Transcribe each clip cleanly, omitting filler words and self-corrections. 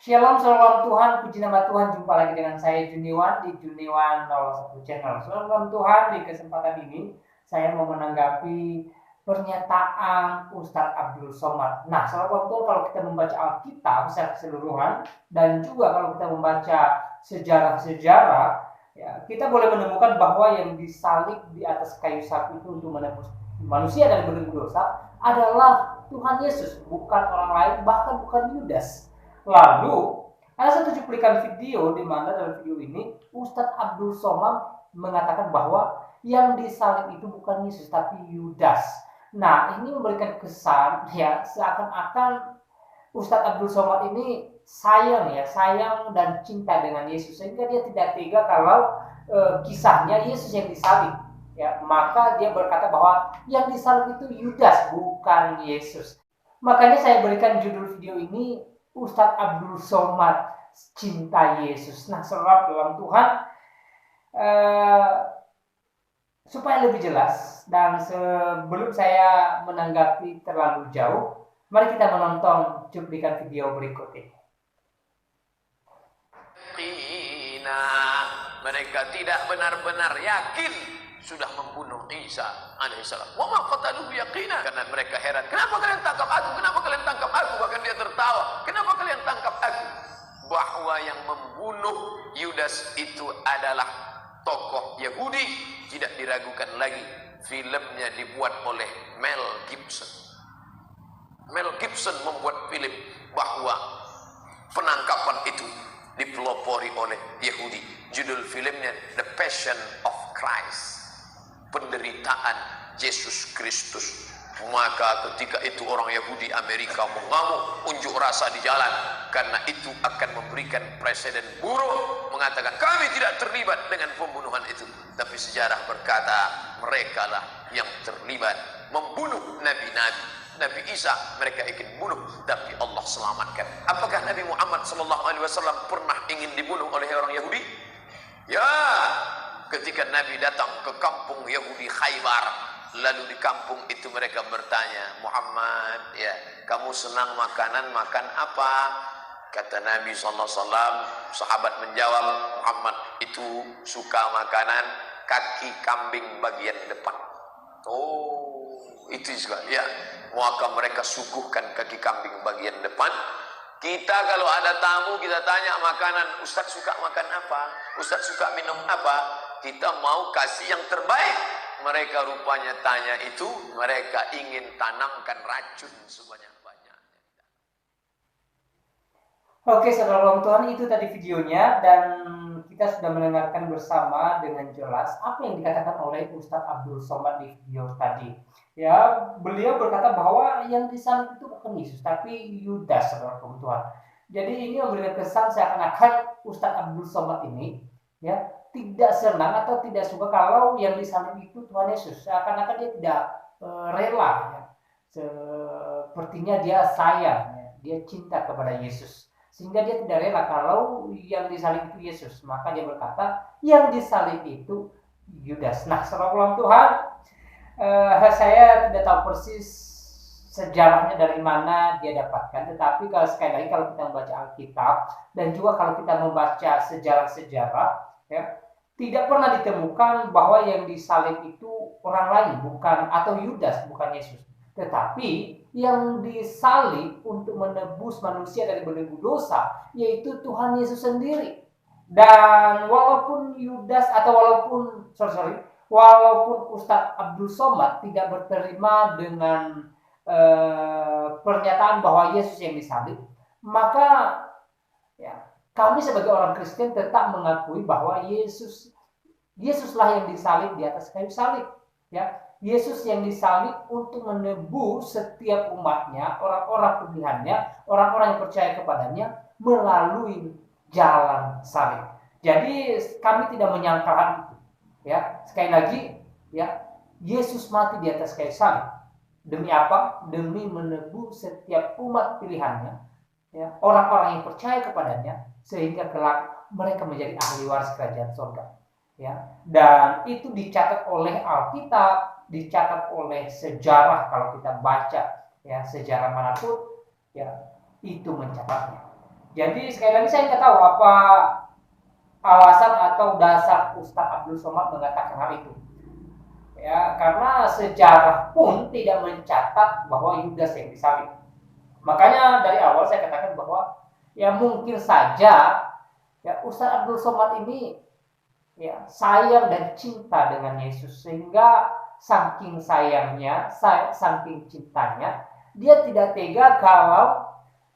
Shalom, shalom Tuhan, puji nama Tuhan. Jumpa lagi dengan saya Juniwan di Juniwan 01 Channel. Shalom Tuhan, di kesempatan ini saya mau menanggapi pernyataan Ustadz Abdul Somad. Nah, shalom Tuhan, kalau kita membaca Alkitab secara keseluruhan dan juga kalau kita membaca sejarah-sejarah, ya, kita boleh menemukan bahwa yang disalib di atas kayu salib itu untuk menebus manusia dari belenggu dosa adalah Tuhan Yesus, bukan orang lain, bahkan bukan Yudas. Lalu ada satu cuplikan video di mana dalam video ini Ustadz Abdul Somad mengatakan bahwa yang disalib itu bukan Yesus tapi Yudas. Nah, ini memberikan kesan ya seakan-akan Ustadz Abdul Somad ini sayang dan cinta dengan Yesus sehingga dia tidak tega kalau kisahnya Yesus yang disalib. Ya, maka dia berkata bahwa yang disalib itu Yudas bukan Yesus. Makanya saya berikan judul video ini Ustadz Abdul Somad cinta Yesus. Nah, saudara dalam Tuhan, supaya lebih jelas dan sebelum saya menanggapi terlalu jauh, mari kita menonton cuplikan video berikut ini. Mereka tidak benar-benar yakin sudah membunuh Isa alaihissalam. Wa ma qataluhu yaqina. Karena mereka heran, kenapa kalian tangkap aku? Kenapa kalian tangkap aku? Bahkan dia tertawa, kenapa kalian tangkap aku? Bahwa yang membunuh Yudas itu adalah tokoh Yahudi, tidak diragukan lagi. Filmnya dibuat oleh Mel Gibson. Mel Gibson membuat film bahwa penangkapan itu dipelopori oleh Yahudi. Judul filmnya The Passion of Christ, penderitaan Yesus Kristus. Maka ketika itu orang Yahudi Amerika mengamuk, unjuk rasa di jalan, karena itu akan memberikan presiden buruk, mengatakan kami tidak terlibat dengan pembunuhan itu. Tapi sejarah berkata mereka lah yang terlibat membunuh nabi-nabi. Nabi Isa mereka ingin bunuh, tapi Allah selamatkan. Apakah Nabi Muhammad SAW pernah ingin dibunuh oleh orang Yahudi? Ya, ketika Nabi datang ke kampung Yahudi Khaybar, lalu di kampung itu mereka bertanya, Muhammad, ya, kamu senang makanan, makan apa? Kata Nabi SAW, sahabat menjawab, Muhammad itu suka makanan kaki kambing bagian depan. Oh, itu juga, ya. Maka mereka suguhkan kaki kambing bagian depan. Kita kalau ada tamu, kita tanya makanan, Ustadz suka makan apa? Ustadz suka minum apa? Kita mau kasih yang terbaik. Mereka rupanya tanya itu, mereka ingin tanamkan racun sebanyak-banyaknya. Oke, saudara Tuhan, itu tadi videonya dan kita sudah mendengarkan bersama dengan jelas apa yang dikatakan oleh Ustadz Abdul Somad di video tadi. Ya, beliau berkata bahwa yang disalib itu bukan Yesus tapi Yudas, saudara Tuhan. Jadi ini memberikan kesan seakan-akan Ustadz Abdul Somad ini ya tidak senang atau tidak suka kalau yang disalib itu Tuhan Yesus. Seakan-akan dia tidak rela ya. Sepertinya dia sayang ya. Dia cinta kepada Yesus. Sehingga dia tidak rela kalau yang disalib itu Yesus. Maka dia berkata yang disalib itu Yudas. Nah, saudara Tuhan, saya tidak tahu persis sejarahnya dari mana dia dapatkan, tetapi kalau sekali lagi kalau kita membaca Alkitab dan juga kalau kita membaca sejarah-sejarah, ya, tidak pernah ditemukan bahwa yang disalib itu orang lain, bukan atau Yudas, bukan Yesus, tetapi yang disalib untuk menebus manusia dari belenggu dosa yaitu Tuhan Yesus sendiri. Dan walaupun Yudas atau walaupun Ustadz Abdul Somad tidak berterima dengan pernyataan bahwa Yesus yang disalib, maka ya, kami sebagai orang Kristen tetap mengakui bahwa Yesuslah yang disalib di atas kayu salib. Ya, Yesus yang disalib untuk menebus setiap umatnya, orang-orang pilihannya, orang-orang yang percaya kepadanya melalui jalan salib. Jadi kami tidak menyangka itu. Ya, sekali lagi, ya, Yesus mati di atas kayu salib. Demi apa? Demi menebus setiap umat pilihannya, ya, orang-orang yang percaya kepadanya, sehingga kelak mereka menjadi ahli waris kerajaan surga. Ya, dan itu dicatat oleh Alkitab, dicatat oleh sejarah. Kalau kita baca, ya, sejarah manapun, ya, itu mencatatnya. Jadi sekali lagi saya nggak tahu apa alasan atau dasar Ustadz Abdul Somad mengatakan hal itu. Ya, karena sejarah pun tidak mencatat bahwa Yudas yang disalib. Makanya dari awal saya katakan bahwa ya mungkin saja ya Ustadz Abdul Somad ini ya sayang dan cinta dengan Yesus, sehingga saking sayangnya, saking cintanya, dia tidak tega kalau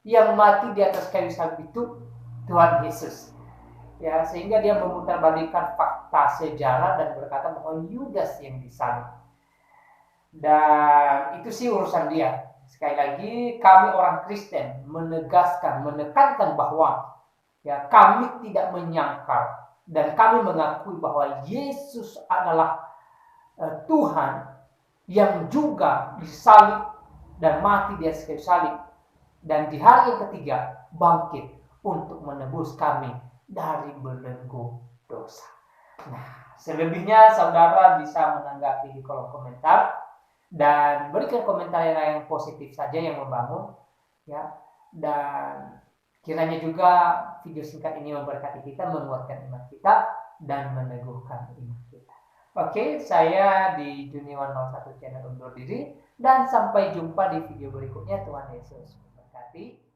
yang mati di atas kayu salib itu Tuhan Yesus. Ya, sehingga dia memutarbalikkan fakta sejarah dan berkata bahwa Yudas yang disalib. Dan itu sih urusan dia. Sekali lagi kami orang Kristen menegaskan, menekankan bahwa ya kami tidak menyangkal dan kami mengakui bahwa Yesus adalah Tuhan yang juga disalib dan mati di atas kayu salib, dan di hari yang ketiga bangkit untuk menebus kami dari belenggu dosa. Nah, selebihnya saudara bisa menanggapi di kolom komentar dan berikan komentar yang positif saja, yang membangun ya. Dan kiranya juga video singkat ini memberkati kita, menguatkan iman kita dan meneguhkan iman kita. Oke, saya di Juniwan 01 Channel undur diri dan sampai jumpa di video berikutnya. Tuhan Yesus memberkati.